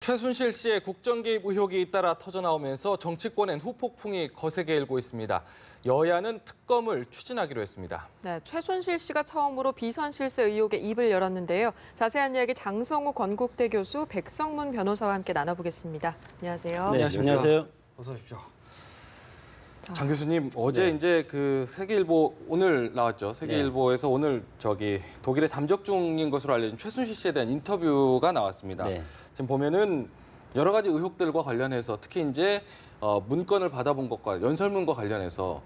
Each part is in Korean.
최순실 씨의 국정 개입 의혹이 잇따라 터져나오면서 정치권엔 후폭풍이 거세게 일고 있습니다. 여야는 특검을 추진하기로 했습니다. 네, 최순실 씨가 처음으로 비선 실세 의혹에 입을 열었는데요. 자세한 이야기 장성우 건국대 교수, 백성문 변호사와 함께 나눠보겠습니다. 안녕하세요. 네, 안녕하세요. 어서 오십시오. 장 교수님, 어제 이제 그 세계일보 오늘 나왔죠. 세계일보에서 오늘 독일에 잠적 중인 것으로 알려진 최순실 씨에 대한 인터뷰가 나왔습니다. 네. 지금 보면은 여러 가지 의혹들과 관련해서 특히 이제 문건을 받아본 것과 연설문과 관련해서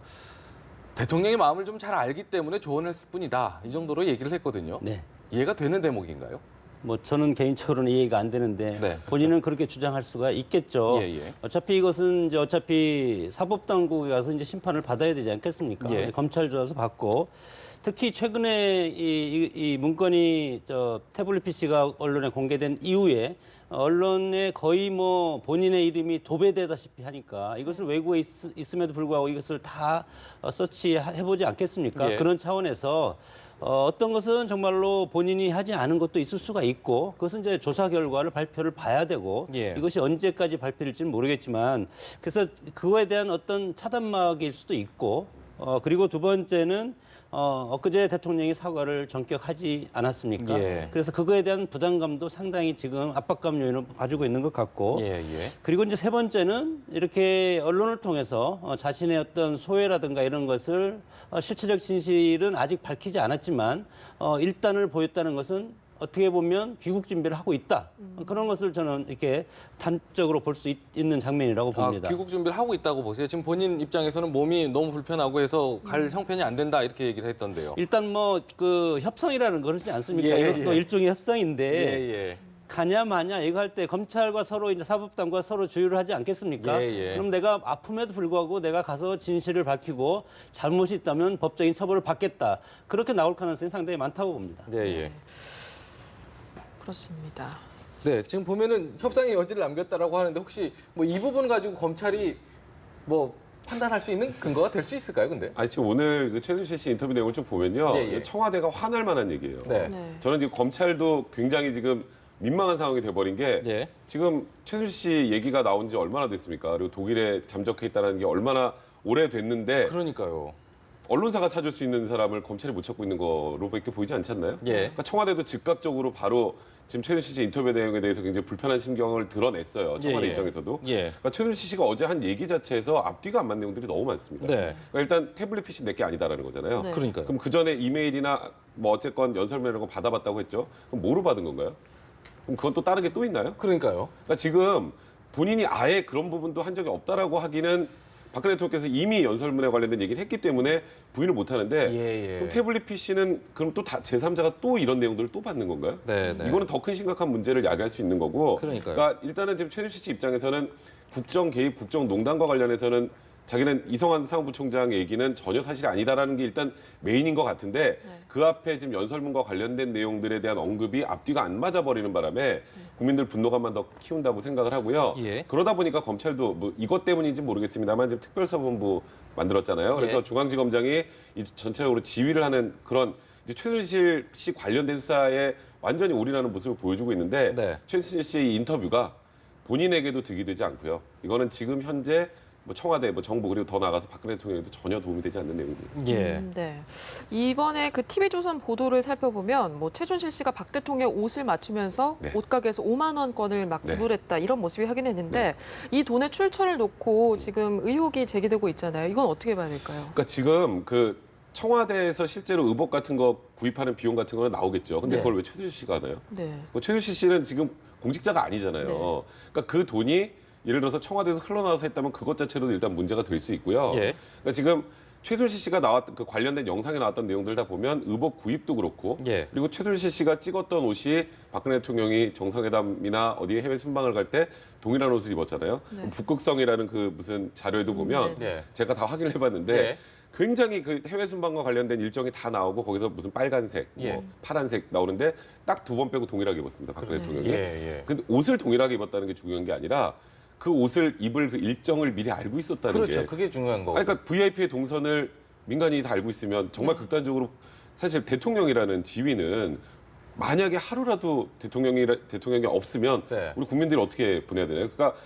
대통령의 마음을 좀 잘 알기 때문에 조언했을 뿐이다. 이 정도로 얘기를 했거든요. 네. 이해가 되는 대목인가요? 뭐 저는 개인적으로는 이해가 안 되는데 네. 본인은 그렇게 주장할 수가 있겠죠. 예. 어차피 이것은 이제 사법 당국에 가서 이제 심판을 받아야 되지 않겠습니까? 예. 검찰 들어서 받고 특히 최근에 이 문건이 태블릿 PC가 언론에 공개된 이후에 언론에 거의 뭐 본인의 이름이 도배되다시피 하니까 이것을 외국에 있음에도 불구하고 이것을 다 서치해보지 않겠습니까? 예. 그런 차원에서 어떤 것은 정말로 본인이 하지 않은 것도 있을 수가 있고 그것은 이제 조사 결과를 발표를 봐야 되고 예. 이것이 언제까지 발표될지는 모르겠지만 그래서 그거에 대한 어떤 차단막일 수도 있고 그리고 두 번째는 엊그제 대통령이 사과를 전격하지 않았습니까? 예. 그래서 그거에 대한 부담감도 상당히 지금 압박감 요인을 가지고 있는 것 같고 예. 그리고 이제 세 번째는 이렇게 언론을 통해서 자신의 어떤 소회라든가 이런 것을 실체적 진실은 아직 밝히지 않았지만 일단을 보였다는 것은 어떻게 보면 귀국 준비를 하고 있다. 그런 것을 저는 이렇게 단적으로 볼 수 있는 장면이라고 봅니다. 귀국 준비를 하고 있다고 보세요. 지금 본인 입장에서는 몸이 너무 불편하고 해서 갈 형편이 안 된다 이렇게 얘기를 했던데요. 일단 뭐 그 협상이라는 거 그렇지 않습니까? 예, 이것도 예. 일종의 협상인데 예. 가냐 마냐 이거 할 때 검찰과 서로 이제 사법당과 서로 조율을 하지 않겠습니까? 예. 그럼 내가 아픔에도 불구하고 내가 가서 진실을 밝히고 잘못이 있다면 법적인 처벌을 받겠다. 그렇게 나올 가능성이 상당히 많다고 봅니다. 예. 그렇습니다. 네, 지금 보면은 협상의 여지를 남겼다라고 하는데 혹시 뭐 이 부분 가지고 검찰이 뭐 판단할 수 있는 근거가 될 수 있을까요, 근데? 아니 지금 오늘 그 최순실 씨 인터뷰 내용을 좀 보면요, 예. 청와대가 화날 만한 얘기예요. 네. 네. 저는 지금 검찰도 굉장히 지금 민망한 상황이 돼버린 게 예. 지금 최순실 씨 얘기가 나온 지 얼마나 됐습니까? 그리고 독일에 잠적해 있다는 게 얼마나 오래 됐는데 그러니까요. 언론사가 찾을 수 있는 사람을 검찰이 못 찾고 있는 거로밖에 보이지 않지 않나요? 예. 그러니까 청와대도 즉각적으로 바로 지금 최순실 씨 인터뷰 내용에 대해서 굉장히 불편한 심경을 드러냈어요. 청와대 예. 입장에서도. 예. 그러니까 최순실 씨가 어제 한 얘기 자체에서 앞뒤가 안 맞는 내용들이 너무 많습니다. 네. 그러니까 일단 태블릿 PC 내게 아니다라는 거잖아요. 네. 그러니까요. 그럼 그 전에 이메일이나 뭐 어쨌건 연설문 이런 거 받아봤다고 했죠. 그럼 뭐로 받은 건가요? 그럼 그건 또 다른 게 또 있나요? 그러니까요. 그러니까 지금 본인이 아예 그런 부분도 한 적이 없다라고 하기는 박근혜 대통령께서 이미 연설문에 관련된 얘기를 했기 때문에 부인을 못 하는데 예. 그럼 태블릿 PC는 그럼 또 제3자가 또 이런 내용들을 또 받는 건가요? 네. 이거는 더 큰 심각한 문제를 야기할 수 있는 거고. 그러니까요. 그러니까 일단은 지금 최순실 씨 입장에서는 국정 개입, 국정 농단과 관련해서는 자기는 이성환 사무부총장 얘기는 전혀 사실이 아니다라는 게 일단 메인인 것 같은데 그 앞에 지금 연설문과 관련된 내용들에 대한 언급이 앞뒤가 안 맞아버리는 바람에 국민들 분노감만 더 키운다고 생각을 하고요. 예. 그러다 보니까 검찰도 뭐 이것 때문인지 모르겠습니다만 지금 특별사본부 만들었잖아요. 그래서 예. 중앙지검장이 이제 전체적으로 지휘를 하는 그런 이제 최순실 씨 관련된 수사에 완전히 올인하는 모습을 보여주고 있는데 네. 최순실 씨의 인터뷰가 본인에게도 득이 되지 않고요. 이거는 지금 현재 뭐 청와대, 뭐 정부 그리고 더 나아가서 박근혜 대통령에도 전혀 도움이 되지 않는 내용입니다. 예. 네. 이번에 그 TV조선 보도를 살펴보면 뭐 최순실 씨가 박 대통령 옷을 맞추면서 네. 옷가게에서 5만 원권을 막 네. 지불했다 이런 모습이 확인했는데 이 돈의 출처를 놓고 지금 의혹이 제기되고 있잖아요. 이건 어떻게 봐야 될까요? 그러니까 지금 그 청와대에서 실제로 의복 같은 거 구입하는 비용 같은 거는 나오겠죠. 근데 네. 그걸 왜 최순실 씨가 하나요? 네. 뭐 최순실 씨는 지금 공직자가 아니잖아요. 네. 그러니까 그 돈이 예를 들어서 청와대에서 흘러나와서 했다면 그것 자체로도 일단 문제가 될 수 있고요. 예. 그러니까 지금 최순실 씨가 나왔던 그 관련된 영상에 나왔던 내용들 다 보면 의복 구입도 그렇고 예. 그리고 최순실 씨가 찍었던 옷이 박근혜 대통령이 정상회담이나 어디에 해외 순방을 갈 때 동일한 옷을 입었잖아요. 네. 북극성이라는 그 무슨 자료에도 보면 네. 제가 다 확인을 해봤는데 예. 굉장히 그 해외 순방과 관련된 일정이 다 나오고 거기서 무슨 빨간색, 예. 뭐 파란색 나오는데 딱 두 번 빼고 동일하게 입었습니다. 박근혜 대통령이. 예. 근데 옷을 동일하게 입었다는 게 중요한 게 아니라 그 옷을 입을 그 일정을 미리 알고 있었다는 그렇죠. 게. 그게 중요한 거고. 아니, 그러니까 VIP의 동선을 민간인이 다 알고 있으면 정말 극단적으로 사실 대통령이라는 지위는 만약에 하루라도 대통령이 없으면 네. 우리 국민들이 어떻게 보내야 되나요? 그러니까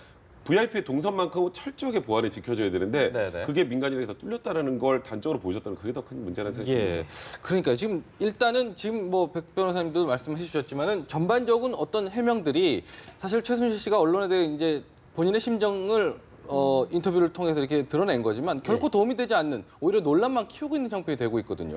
VIP의 동선만큼은 철저하게 보안이 지켜져야 되는데 네. 그게 민간인에게 다 뚫렸다는 걸 단적으로 보여줬다는 그게 더 큰 문제라는 생각이 듭니다. 예. 그러니까 지금 일단은 지금 뭐 백 변호사님도 말씀해 주셨지만은 전반적인 어떤 해명들이 사실 최순실 씨가 언론에 대해 이제 본인의 심정을 인터뷰를 통해서 이렇게 드러낸 거지만 결코 도움이 되지 않는 오히려 논란만 키우고 있는 형편이 되고 있거든요.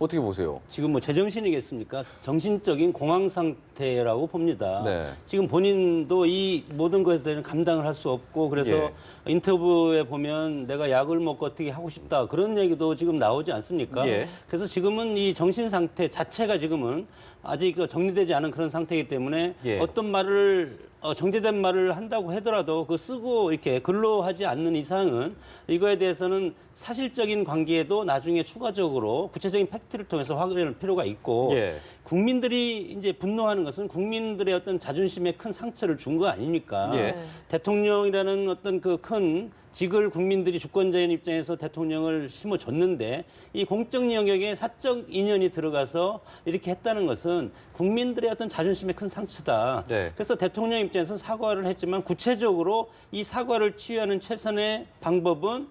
어떻게 보세요? 지금 뭐 제정신이겠습니까? 정신적인 공황 상태라고 봅니다. 네. 지금 본인도 이 모든 것에 대해서 감당을 할 수 없고 그래서 예. 인터뷰에 보면 내가 약을 먹고 어떻게 하고 싶다 그런 얘기도 지금 나오지 않습니까? 예. 그래서 지금은 이 정신 상태 자체가 지금은 아직 정리되지 않은 그런 상태이기 때문에 예. 어떤 말을 정제된 말을 한다고 하더라도 그 쓰고 이렇게 글로 하지 않는 이상은 이거에 대해서는 사실적인 관계에도 나중에 추가적으로 구체적인 팩트를 통해서 확인할 필요가 있고 예. 국민들이 이제 분노하는 것은 국민들의 어떤 자존심에 큰 상처를 준 거 아닙니까? 예. 대통령이라는 어떤 그 큰 직을 국민들이 주권자인 입장에서 대통령을 심어줬는데 이 공적 영역에 사적 인연이 들어가서 이렇게 했다는 것은 국민들의 어떤 자존심에 큰 상처다. 네. 그래서 대통령 입장에서 사과를 했지만 구체적으로 이 사과를 취하는 최선의 방법은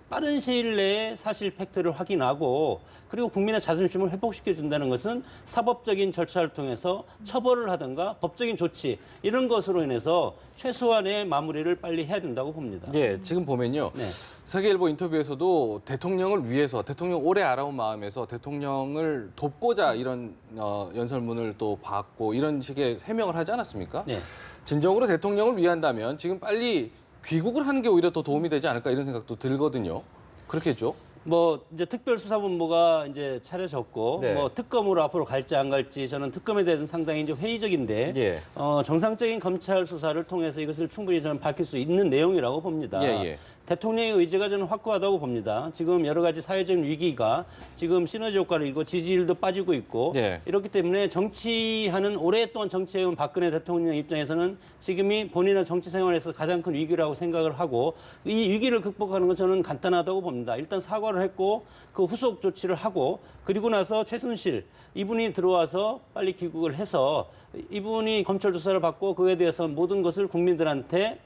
빠른 시일 내에 사실 팩트를 확인하고 그리고 국민의 자존심을 회복시켜 준다는 것은 사법적인 절차를 통해서 처벌을 하든가 법적인 조치 이런 것으로 인해서 최소한의 마무리를 빨리 해야 된다고 봅니다. 예, 지금 보면요. 네. 세계일보 인터뷰에서도 대통령을 위해서 대통령 오래 알아온 마음에서 대통령을 돕고자 이런 연설문을 또 받고 이런 식의 해명을 하지 않았습니까? 네. 진정으로 대통령을 위한다면 지금 빨리 귀국을 하는 게 오히려 더 도움이 되지 않을까 이런 생각도 들거든요. 그렇겠죠? 뭐 이제 특별수사본부가 이제 차려졌고 네. 뭐 특검으로 앞으로 갈지 안 갈지 저는 특검에 대해서는 상당히 이제 회의적인데 예. 정상적인 검찰 수사를 통해서 이것을 충분히 저는 밝힐 수 있는 내용이라고 봅니다. 예. 대통령의 의지가 저는 확고하다고 봅니다. 지금 여러 가지 사회적인 위기가 지금 시너지 효과를 이고 지지율도 빠지고 있고 예. 이렇기 때문에 정치하는 오랫동안 정치해온 박근혜 대통령 입장에서는 지금이 본인의 정치 생활에서 가장 큰 위기라고 생각을 하고 이 위기를 극복하는 건 저는 간단하다고 봅니다. 일단 사과를 했고 그 후속 조치를 하고 그리고 나서 최순실 이분이 들어와서 빨리 귀국을 해서 이분이 검찰 조사를 받고 그에 대해서 모든 것을 국민들한테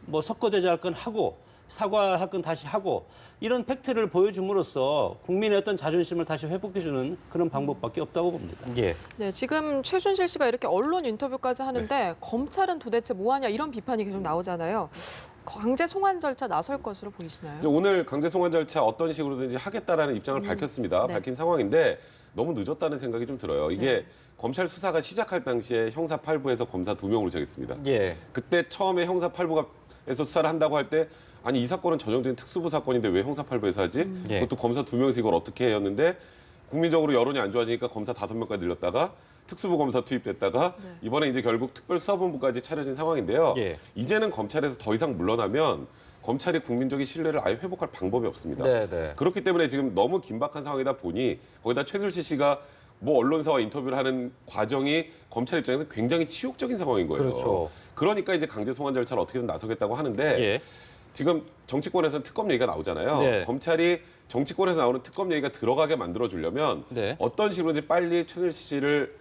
뭐 석고대죄 할 건 하고 사과할 건 다시 하고 이런 팩트를 보여줌으로써 국민의 어떤 자존심을 다시 회복해주는 그런 방법밖에 없다고 봅니다. 예. 네, 지금 최순실 씨가 이렇게 언론 인터뷰까지 하는데 검찰은 도대체 뭐하냐 이런 비판이 계속 나오잖아요. 강제 송환 절차 나설 것으로 보이시나요? 이제 오늘 강제 송환 절차 어떤 식으로든지 하겠다라는 입장을 밝혔습니다. 네. 밝힌 상황인데 너무 늦었다는 생각이 좀 들어요. 이게 검찰 수사가 시작할 당시에 형사 8부에서 검사 2명으로 정했습니다. 예. 그때 처음에 형사 8부에서 수사를 한다고 할 때 아니 이 사건은 전형적인 특수부 사건인데 왜 형사 8부에서 하지? 예. 그것도 검사 2명에서 이걸 어떻게 해였는데 국민적으로 여론이 안 좋아지니까 검사 5명까지 늘렸다가 특수부 검사 투입됐다가 이번에 이제 결국 특별수사본부까지 차려진 상황인데요. 예. 이제는 검찰에서 더 이상 물러나면 검찰이 국민적인 신뢰를 아예 회복할 방법이 없습니다. 네. 그렇기 때문에 지금 너무 긴박한 상황이다 보니 거기다 최순실 씨가 뭐 언론사와 인터뷰를 하는 과정이 검찰 입장에서 굉장히 치욕적인 상황인 거예요. 그렇죠. 그러니까 이제 강제 송환 절차를 어떻게든 나서겠다고 하는데 예. 지금 정치권에서는 특검 얘기가 나오잖아요. 네. 검찰이 정치권에서 나오는 특검 얘기가 들어가게 만들어주려면 네. 어떤 식으로든지 빨리 최순실 씨를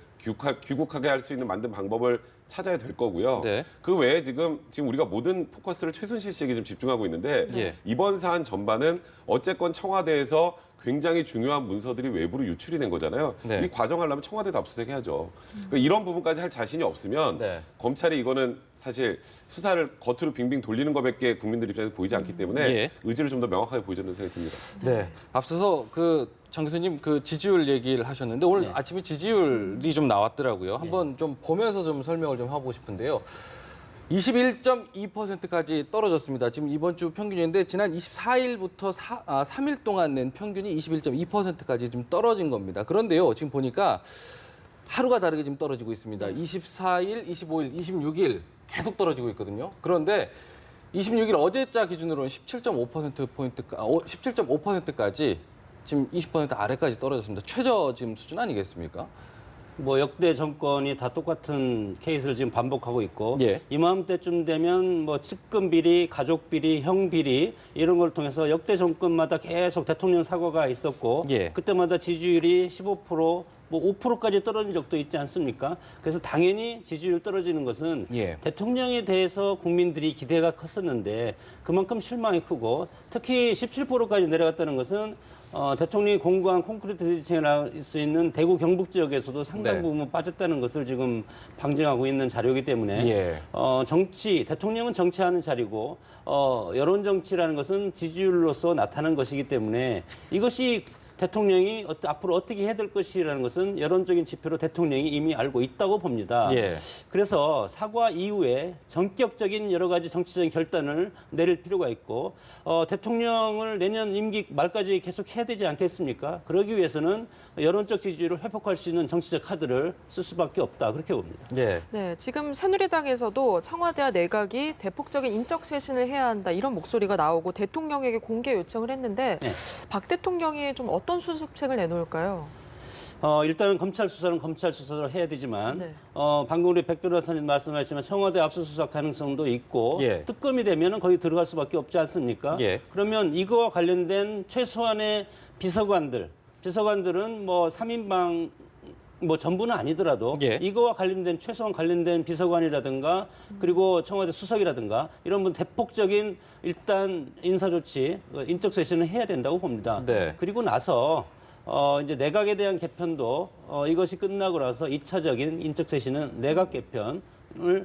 귀국하게 할 수 있는 만든 방법을 찾아야 될 거고요. 네. 그 외에 지금 우리가 모든 포커스를 최순실 씨에게 좀 집중하고 있는데 예. 이번 사안 전반은 어쨌건 청와대에서 굉장히 중요한 문서들이 외부로 유출이 된 거잖아요. 네. 이 과정하려면 청와대도 압수수색해야죠. 그러니까 이런 부분까지 할 자신이 없으면 네. 검찰이 이거는 사실 수사를 겉으로 빙빙 돌리는 것밖에 국민들 입장에서 보이지 않기 때문에 예. 의지를 좀 더 명확하게 보여주는 생각이 듭니다. 네. 앞서서 정 교수님 그 지지율 얘기를 하셨는데 오늘 아침에 지지율이 좀 나왔더라고요. 한번 좀 보면서 좀 설명을 좀 하고 싶은데요. 21.2%까지 떨어졌습니다. 지금 이번 주 평균인데 지난 24일부터 3일 동안 낸 평균이 21.2%까지 좀 떨어진 겁니다. 그런데요, 지금 보니까 하루가 다르게 지금 떨어지고 있습니다. 24일, 25일, 26일 계속 떨어지고 있거든요. 그런데 26일 어제자 기준으로는 17.5%까지 지금 20% 아래까지 떨어졌습니다. 최저 지금 수준 아니겠습니까? 뭐 역대 정권이 다 똑같은 케이스를 지금 반복하고 있고 예. 이맘때쯤 되면 뭐 측근 비리, 가족 비리, 형 비리 이런 걸 통해서 역대 정권마다 계속 대통령 사과가 있었고 예. 그때마다 지지율이 15% 뭐 5%까지 떨어진 적도 있지 않습니까? 그래서 당연히 지지율 떨어지는 것은 예. 대통령에 대해서 국민들이 기대가 컸었는데 그만큼 실망이 크고 특히 17%까지 내려갔다는 것은 대통령이 공고한 콘크리트 지층에 나올 수 있는 대구 경북 지역에서도 상당 네. 부분 빠졌다는 것을 지금 방증하고 있는 자료이기 때문에 예. 대통령은 정치하는 자리고 여론 정치라는 것은 지지율로서 나타나는 것이기 때문에 이것이 대통령이 앞으로 어떻게 해야 될 것이라는 것은 여론적인 지표로 대통령이 이미 알고 있다고 봅니다. 예. 그래서 사과 이후에 전격적인 여러 가지 정치적인 결단을 내릴 필요가 있고 대통령을 내년 임기 말까지 계속 해야 되지 않겠습니까? 그러기 위해서는 여론적 지지율을 회복할 수 있는 정치적 카드를 쓸 수밖에 없다. 그렇게 봅니다. 예. 네, 지금 새누리당에서도 청와대와 내각이 대폭적인 인적 쇄신을 해야 한다 이런 목소리가 나오고 대통령에게 공개 요청을 했는데 네. 박 대통령이 좀 어떤 수습책을 내놓을까요? 일단은 검찰 수사는 검찰 수사로 해야 되지만 네. 방금 우리 백 변호사님 말씀하셨지만 청와대 압수수색 가능성도 있고 예. 특검이 되면은 거기 들어갈 수밖에 없지 않습니까? 예. 그러면 이거와 관련된 최소한의 비서관들은 뭐 3인방 뭐 전부는 아니더라도 예. 이거와 최소한 관련된 비서관이라든가 그리고 청와대 수석이라든가 이런 분 대폭적인 일단 인사조치, 인적 쇄신을 해야 된다고 봅니다. 네. 그리고 나서 이제 내각에 대한 개편도 이것이 끝나고 나서 2차적인 인적 쇄신은 내각 개편을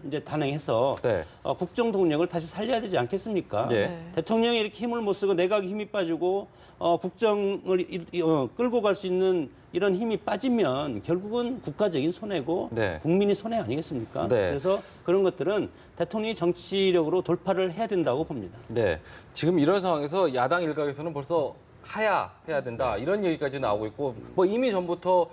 이제 단행해서 네. 국정 동력을 다시 살려야 되지 않겠습니까? 예. 네. 대통령이 이렇게 힘을 못 쓰고 내각이 힘이 빠지고 국정을 끌고 갈 수 있는 이런 힘이 빠지면 결국은 국가적인 손해고 네. 국민이 손해 아니겠습니까? 네. 그래서 그런 것들은 대통령이 정치력으로 돌파를 해야 된다고 봅니다. 네. 지금 이런 상황에서 야당 일각에서는 벌써 하야해야 된다 이런 얘기까지 나오고 있고 뭐 이미 전부터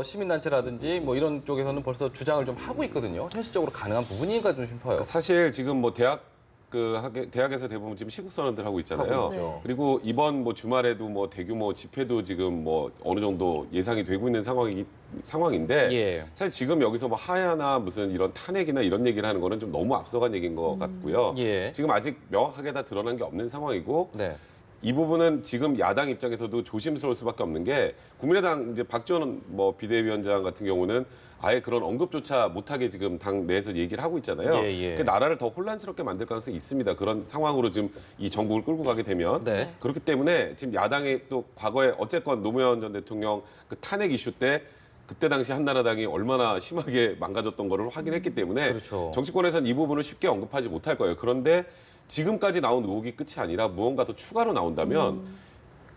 시민단체라든지 뭐 이런 쪽에서는 벌써 주장을 좀 하고 있거든요. 현실적으로 가능한 부분인가 좀 싶어요. 사실 지금 뭐 대학에서 대부분 지금 시국 선언들 하고 있잖아요. 하고 있죠. 그리고 이번 뭐 주말에도 뭐 대규모 집회도 지금 뭐 어느 정도 예상이 되고 있는 상황인데 예. 사실 지금 여기서 뭐 하야나 무슨 이런 탄핵이나 이런 얘기를 하는 거는 좀 너무 앞서간 얘기인 것 같고요. 예. 지금 아직 명확하게 다 드러난 게 없는 상황이고 네. 이 부분은 지금 야당 입장에서도 조심스러울 수밖에 없는 게 국민의당 이제 박지원 뭐 비대위원장 같은 경우는 아예 그런 언급조차 못하게 지금 당 내에서 얘기를 하고 있잖아요. 예, 예. 그 나라를 더 혼란스럽게 만들 가능성이 있습니다. 그런 상황으로 지금 이 전국을 끌고 가게 되면 네. 그렇기 때문에 지금 야당이 또 과거에 어쨌건 노무현 전 대통령 그 탄핵 이슈 때 그때 당시 한나라당이 얼마나 심하게 망가졌던 거를 확인했기 때문에 그렇죠. 정치권에서는 이 부분을 쉽게 언급하지 못할 거예요. 그런데 지금까지 나온 의혹이 끝이 아니라 무언가 더 추가로 나온다면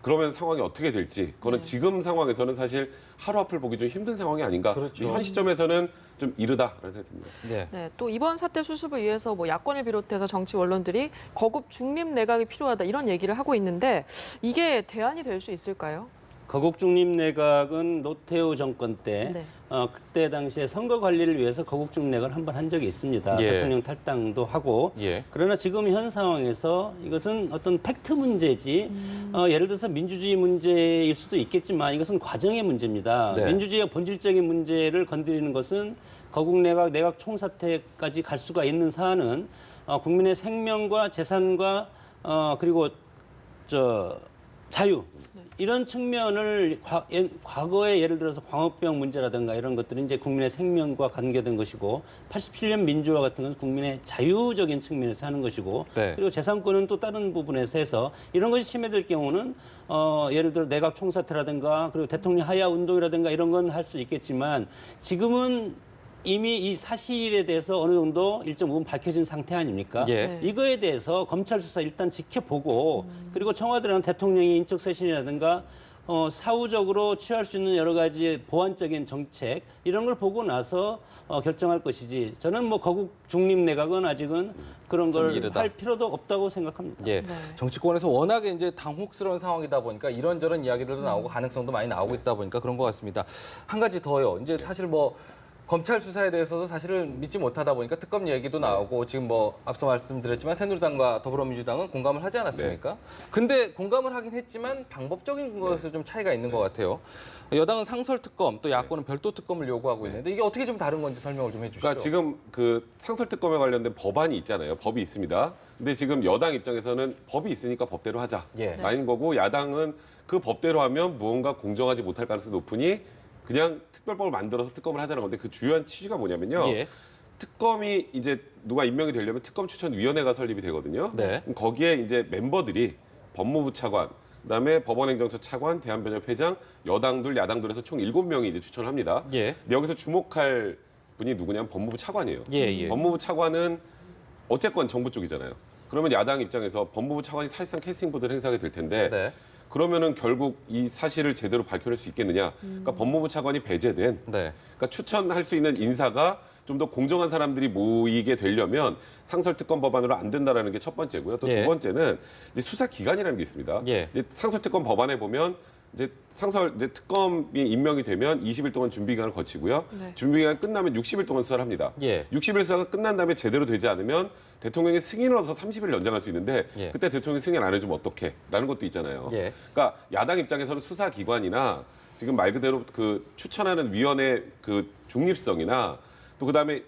그러면 상황이 어떻게 될지 그거는 지금 상황에서는 사실 하루 앞을 보기 좀 힘든 상황이 아닌가. 그렇죠. 현 시점에서는 좀 이르다라는 생각이 듭니다. 네. 네, 또 이번 사태 수습을 위해서 뭐 야권을 비롯해서 정치 원론들이 거국 중립 내각이 필요하다 이런 얘기를 하고 있는데 이게 대안이 될 수 있을까요? 거국 중립 내각은 노태우 정권 때 네. 그때 당시에 선거 관리를 위해서 거국 중립 내각을 한 번 한 적이 있습니다. 예. 대통령 탈당도 하고. 예. 그러나 지금 현 상황에서 이것은 어떤 팩트 문제지 예를 들어서 민주주의 문제일 수도 있겠지만 이것은 과정의 문제입니다. 네. 민주주의의 본질적인 문제를 건드리는 것은 거국 내각, 내각 총사퇴까지 갈 수가 있는 사안은 국민의 생명과 재산과 그리고 자유 이런 측면을 과거에 예를 들어서 광우병 문제라든가 이런 것들은 이제 국민의 생명과 관계된 것이고 87년 민주화 같은 건 국민의 자유적인 측면에서 하는 것이고 네. 그리고 재산권은 또 다른 부분에서 해서 이런 것이 침해될 경우는 예를 들어 내각 총사퇴라든가 그리고 대통령 하야 운동이라든가 이런 건 할 수 있겠지만 지금은 이미 이 사실에 대해서 어느 정도 일정 부분 밝혀진 상태 아닙니까? 예. 네. 이거에 대해서 검찰 수사 일단 지켜보고 그리고 청와대랑 대통령의 인적 쇄신이라든가 사후적으로 취할 수 있는 여러 가지 보완적인 정책 이런 걸 보고 나서 결정할 것이지 저는 뭐 거국 중립 내각은 아직은 그런 좀 걸 이르다. 할 필요도 없다고 생각합니다. 예. 네. 정치권에서 워낙에 이제 당혹스러운 상황이다 보니까 이런저런 이야기들도 나오고 가능성도 많이 나오고 있다 보니까 그런 것 같습니다. 한 가지 더요. 이제 사실 뭐 검찰 수사에 대해서도 사실은 믿지 못하다 보니까 특검 얘기도 나오고 지금 뭐 앞서 말씀드렸지만 새누리당과 더불어민주당은 공감을 하지 않았습니까? 근데 공감을 하긴 했지만 방법적인 것에서 좀 차이가 있는 것 같아요. 여당은 상설 특검 또 야권은 별도 특검을 요구하고 있는데 이게 어떻게 좀 다른 건지 설명을 좀 해주시죠. 그러니까 지금 그 상설 특검에 관련된 법안이 있잖아요. 법이 있습니다. 근데 지금 여당 입장에서는 법이 있으니까 법대로 하자. 예. 라는 거고 야당은 그 법대로 하면 무언가 공정하지 못할 가능성이 높으니 그냥 특별법을 만들어서 특검을 하자는 건데 그 주요한 취지가 뭐냐면요. 예. 특검이 이제 누가 임명이 되려면 특검 추천위원회가 설립이 되거든요. 네. 그럼 거기에 이제 멤버들이 법무부 차관, 그다음에 법원행정처 차관, 대한변협회장, 여당들, 야당들에서 총 7명이 이제 추천을 합니다. 예. 근데 여기서 주목할 분이 누구냐면 법무부 차관이에요. 예, 예. 법무부 차관은 어쨌건 정부 쪽이잖아요. 그러면 야당 입장에서 법무부 차관이 사실상 캐스팅 보드를 행사하게 될 텐데 네. 그러면은 결국 이 사실을 제대로 밝혀낼 수 있겠느냐? 그러니까 법무부 차관이 배제된 네. 그러니까 추천할 수 있는 인사가 좀 더 공정한 사람들이 모이게 되려면 상설특검 법안으로 안 된다라는 게 첫 번째고요. 또 두 예. 번째는 이제 수사기관이라는 게 있습니다. 예. 이제 상설특검 법안에 보면 이제 특검이 임명이 되면 20일 동안 준비기간을 거치고요. 네. 준비기간 끝나면 60일 동안 수사를 합니다. 예. 60일 수사가 끝난 다음에 제대로 되지 않으면 대통령이 승인을 얻어서 30일 연장할 수 있는데 예. 그때 대통령이 승인 안 해주면 어떡해? 라는 것도 있잖아요. 예. 그러니까 야당 입장에서는 수사기관이나 지금 말 그대로 그 추천하는 위원회 그 중립성이나 또 그다음에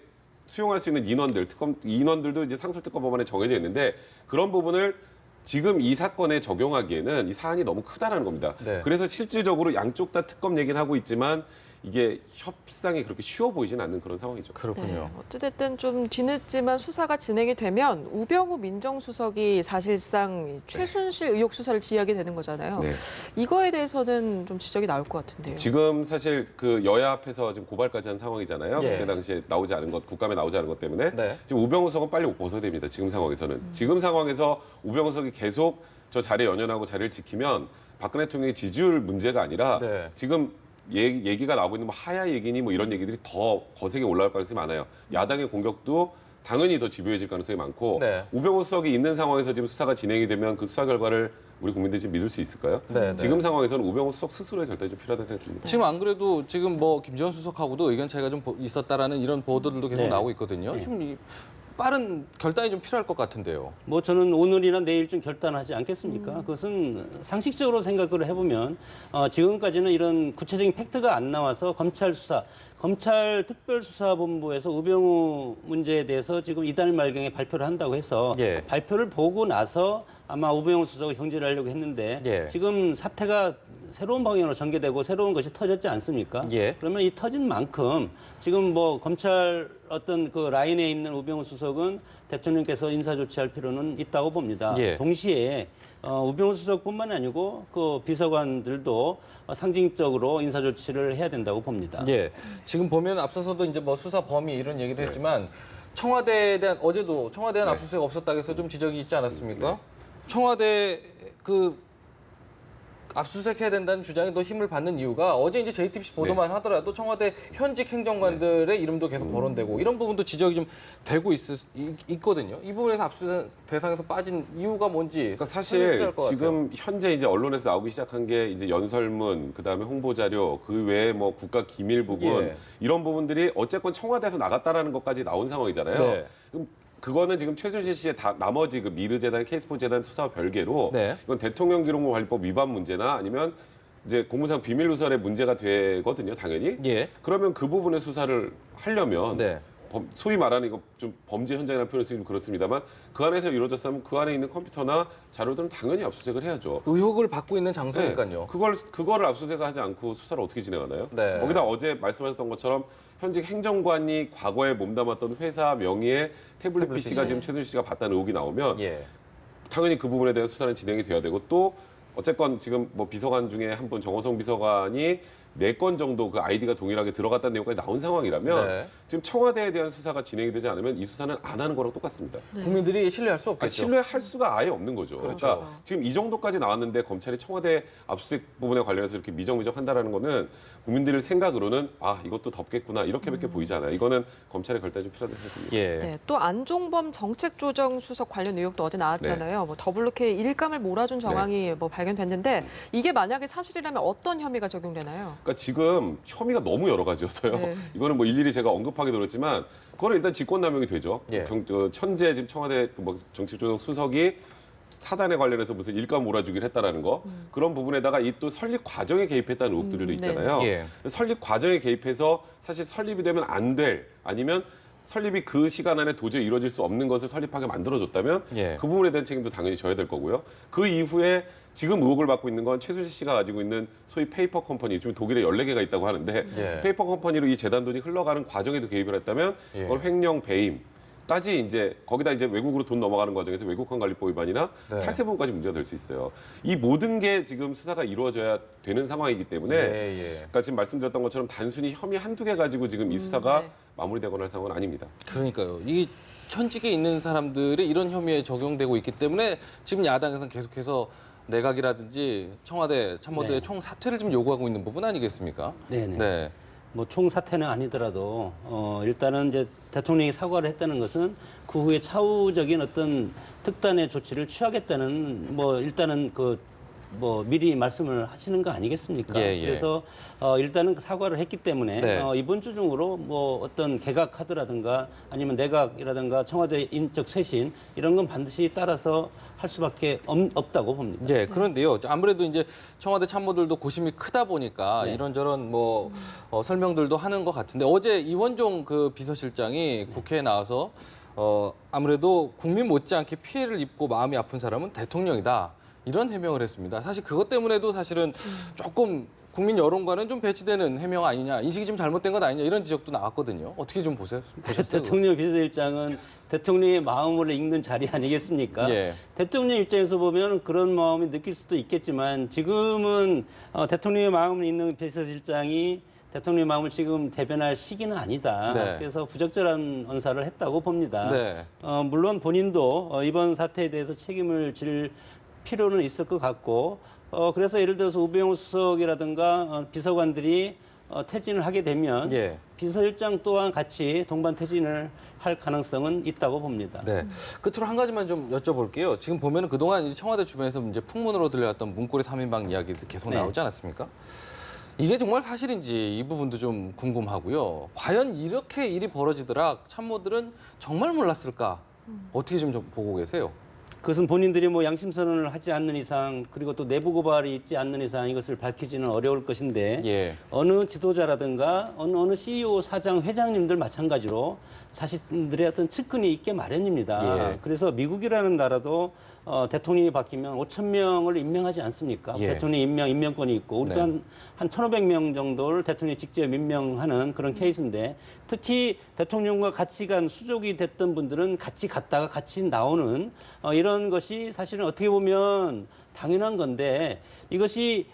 수용할 수 있는 인원들, 특검 인원들도 이제 상설특검 법안에 정해져 있는데 그런 부분을 지금 이 사건에 적용하기에는 이 사안이 너무 크다라는 겁니다. 네. 그래서 실질적으로 양쪽 다 특검 얘기는 하고 있지만 이게 협상이 그렇게 쉬워 보이지는 않는 그런 상황이죠. 그렇군요. 네, 어찌됐든 좀 뒤늦지만 수사가 진행이 되면 우병우 민정수석이 사실상 최순실 의혹 수사를 지휘하게 되는 거잖아요. 네. 이거에 대해서는 좀 지적이 나올 것 같은데요. 지금 사실 그 여야 앞에서 지금 고발까지 한 상황이잖아요. 예. 그때 당시에 나오지 않은 것, 국감에 나오지 않은 것 때문에 네. 지금 우병우 수석은 빨리 벗어야 됩니다. 지금 상황에서는. 지금 상황에서 우병우 수석이 계속 저 자리에 연연하고 자리를 지키면 박근혜 대통령의 지지율 문제가 아니라 네. 지금 얘기가 나오고 있는 뭐 하야 얘기니 뭐 이런 얘기들이 더 거세게 올라갈 가능성이 많아요. 야당의 공격도 당연히 더 집요해질 가능성이 많고 네. 우병우 수석이 있는 상황에서 지금 수사가 진행이 되면 그 수사 결과를 우리 국민들이 지금 믿을 수 있을까요? 네, 네. 지금 상황에서는 우병우 수석 스스로의 결단이 좀 필요하다는 생각이 듭니다. 지금 안 그래도 지금 뭐 김재원 수석하고도 의견 차이가 좀 있었다라는 이런 보도들도 계속 네. 나오고 있거든요. 지금 이 빠른 결단이 좀 필요할 것 같은데요. 뭐 저는 오늘이나 내일쯤 결단하지 않겠습니까? 그것은 상식적으로 생각을 해보면 지금까지는 이런 구체적인 팩트가 안 나와서 검찰 수사, 검찰 특별수사본부에서 우병우 문제에 대해서 지금 이달 말경에 발표를 한다고 해서 예. 발표를 보고 나서 아마 우병우 수석을 경질을 하려고 했는데 예. 지금 사태가 새로운 방향으로 전개되고 새로운 것이 터졌지 않습니까? 예. 그러면 이 터진 만큼 지금 뭐 검찰 어떤 그 라인에 있는 우병우 수석은 대통령께서 인사 조치할 필요는 있다고 봅니다. 예. 동시에 우병우 수석뿐만 아니고 그 비서관들도 상징적으로 인사 조치를 해야 된다고 봅니다. 예. 지금 보면 앞서서도 이제 뭐 수사 범위 이런 얘기도 했지만 청와대에 대한 어제도 청와대에 대한 압수수색 없었다고 해서 좀 지적이 있지 않았습니까? 청와대 그 압수수색해야 된다는 주장이 더 힘을 받는 이유가 어제 이제 JTBC 보도만 하더라도 청와대 현직 행정관들의 이름도 계속 거론되고 이런 부분도 지적이 좀 되고 있거든요. 이 부분에서 압수수색 대상에서 빠진 이유가 뭔지 그러니까 설명이 사실 필요할 것 지금 현재 이제 언론에서 나오기 시작한 게 이제 연설문, 그다음에 홍보 자료, 그 외에 뭐 국가 기밀 부분 예. 이런 부분들이 어쨌건 청와대에서 나갔다라는 것까지 나온 상황이잖아요. 네. 그럼 그거는 지금 최순실 씨의 나머지 그 미르재단, 케이스포재단 수사와 별개로 네. 이건 대통령 기록물관리법 위반 문제나 아니면 이제 공무상 비밀 누설의 문제가 되거든요, 당연히. 예. 그러면 그 부분의 수사를 하려면 네. 소위 말하는 이거 좀 범죄 현장이라는 표현을 쓰기 좀 그렇습니다만 그 안에서 이루어졌다면 그 안에 있는 컴퓨터나 자료들은 당연히 압수수색을 해야죠. 의혹을 받고 있는 네, 장소니까요. 그거를 압수수색하지 않고 수사를 어떻게 진행하나요? 네. 거기다 어제 말씀하셨던 것처럼 현직 행정관이 과거에 몸담았던 회사 명의의 태블릿 PC가 지금 최순실 씨가 봤다는 의혹이 나오면 예. 당연히 그 부분에 대한 수사는 진행이 돼야 되고 또 어쨌건 지금 뭐 비서관 중에 한 분 정호성 비서관이 4건 정도 그 아이디가 동일하게 들어갔다는 내용까지 나온 상황이라면 네. 지금 청와대에 대한 수사가 진행이 되지 않으면 이 수사는 안 하는 거랑 똑같습니다. 국민들이 신뢰할 수 없겠죠. 아니, 신뢰할 수가 아예 없는 거죠. 그렇죠. 그러니까 지금 이 정도까지 나왔는데 검찰이 청와대 압수수색 부분에 관련해서 이렇게 미적미적한다라는 거는 국민들의 생각으로는 아 이것도 덮겠구나 이렇게밖에 보이지 않아요. 이거는 검찰의 결단이 좀 필요하다고 생각합니다. 예. 네, 또 안종범 정책조정수석 관련 의혹도 어제 나왔잖아요. 뭐 더블로케 일감을 몰아준 정황이 뭐 발견됐는데 이게 만약에 사실이라면 어떤 혐의가 적용되나요? 그러니까 지금 혐의가 너무 여러 가지여서요. 네. 이거는 뭐 일일이 제가 언급하기도 그렇지만 그거는 일단 직권남용이 되죠. 예. 현재 지금 청와대 뭐 정책조정 수석이 사단에 관련해서 무슨 일감 몰아주기를 했다라는 거 그런 부분에다가 이 또 설립 과정에 개입했다는 의혹들도 있잖아요. 예. 설립 과정에 개입해서 사실 설립이 되면 안 될 아니면 설립이 그 시간 안에 도저히 이루어질 수 없는 것을 설립하게 만들어줬다면 예. 그 부분에 대한 책임도 당연히 져야 될 거고요. 그 이후에 지금 의혹을 받고 있는 건 최순실 씨가 가지고 있는 소위 페이퍼 컴퍼니, 지금 독일에 14개가 있다고 하는데 예. 페이퍼 컴퍼니로 이 재단 돈이 흘러가는 과정에도 개입을 했다면 예. 그걸 횡령, 배임까지 이제 거기다 이제 외국으로 돈 넘어가는 과정에서 외국환 관리법 위반이나 네. 탈세 부분까지 문제가 될 수 있어요. 이 모든 게 지금 수사가 이루어져야 되는 상황이기 때문에 예, 예. 그러니까 지금 말씀드렸던 것처럼 단순히 혐의 한두 개 가지고 지금 이 수사가 네. 마무리되거나 할 상황은 아닙니다. 그러니까요. 이 현직에 있는 사람들이 이런 혐의에 적용되고 있기 때문에 지금 야당에서는 계속해서 내각이라든지 청와대 참모들의 네. 총 사퇴를 좀 요구하고 있는 부분 아니겠습니까? 네네. 네. 뭐 총사퇴는 아니더라도 일단은 이제 대통령이 사과를 했다는 것은 그 후에 차후적인 어떤 특단의 조치를 취하겠다는 뭐 일단은 뭐 미리 말씀을 하시는 거 아니겠습니까? 예, 예. 그래서 일단은 사과를 했기 때문에 네. 이번 주 중으로 뭐 어떤 개각 카드라든가 아니면 내각이라든가 청와대 인적 쇄신 이런 건 반드시 따라서 할 수밖에 없다고 봅니다. 예, 그런데요. 아무래도 이제 청와대 참모들도 고심이 크다 보니까 네. 이런저런 뭐 설명들도 하는 것 같은데 어제 이원종 그 비서실장이 국회에 나와서 아무래도 국민 못지않게 피해를 입고 마음이 아픈 사람은 대통령이다. 이런 해명을 했습니다. 사실 그것 때문에도 사실은 조금 국민 여론과는 좀 배치되는 해명 아니냐, 인식이 좀 잘못된 것 아니냐 이런 지적도 나왔거든요. 어떻게 좀 보셨어요? 대통령 비서실장은 대통령의 마음을 읽는 자리 아니겠습니까? 예. 대통령 입장에서 보면 그런 마음이 느낄 수도 있겠지만 지금은 대통령의 마음을 읽는 비서실장이 대통령의 마음을 지금 대변할 시기는 아니다. 네. 그래서 부적절한 언사를 했다고 봅니다. 네. 물론 본인도 이번 사태에 대해서 책임을 질 필요는 있을 것 같고 그래서 예를 들어서 우병우 수석이라든가 비서관들이 퇴진을 하게 되면 예. 비서실장 또한 같이 동반 퇴진을 할 가능성은 있다고 봅니다. 네. 끝으로 한 가지만 좀 여쭤볼게요. 지금 보면은 그동안 이제 청와대 주변에서 이제 풍문으로 들려왔던 문고리 3인방 이야기도 계속 네. 나오지 않았습니까? 이게 정말 사실인지 이 부분도 좀 궁금하고요. 과연 이렇게 일이 벌어지더라 참모들은 정말 몰랐을까? 어떻게 좀 보고 계세요? 그것은 본인들이 뭐 양심 선언을 하지 않는 이상 그리고 또 내부 고발이 있지 않는 이상 이것을 밝히지는 어려울 것인데 예. 어느 지도자라든가 어느 CEO, 사장, 회장님들 마찬가지로 자신들의 어떤 측근이 있게 마련입니다. 예. 그래서 미국이라는 나라도 대통령이 바뀌면 5,000명을 임명하지 않습니까? 예. 대통령 임명권이 있고 우리도 네. 한 1,500명 정도를 대통령이 직접 임명하는 그런 케이스인데 특히 대통령과 같이 간 수족이 됐던 분들은 같이 갔다가 같이 나오는 이런 것이 사실은 어떻게 보면 당연한 건데 이것이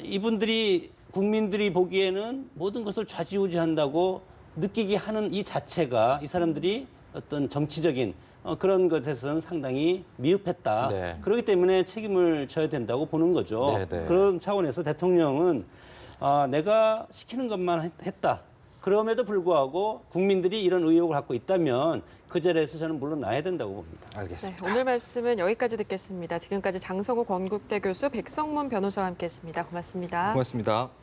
이분들이 국민들이 보기에는 모든 것을 좌지우지한다고 느끼게 하는 이 자체가 이 사람들이 어떤 정치적인 그런 것에서는 상당히 미흡했다. 네. 그렇기 때문에 책임을 져야 된다고 보는 거죠. 네, 네. 그런 차원에서 대통령은 내가 시키는 것만 했다. 그럼에도 불구하고 국민들이 이런 의혹을 갖고 있다면 그 자리에서 저는 물러나야 된다고 봅니다. 알겠습니다. 네, 오늘 말씀은 여기까지 듣겠습니다. 지금까지 장성우 건국대 교수, 백성문 변호사와 함께했습니다. 고맙습니다. 고맙습니다.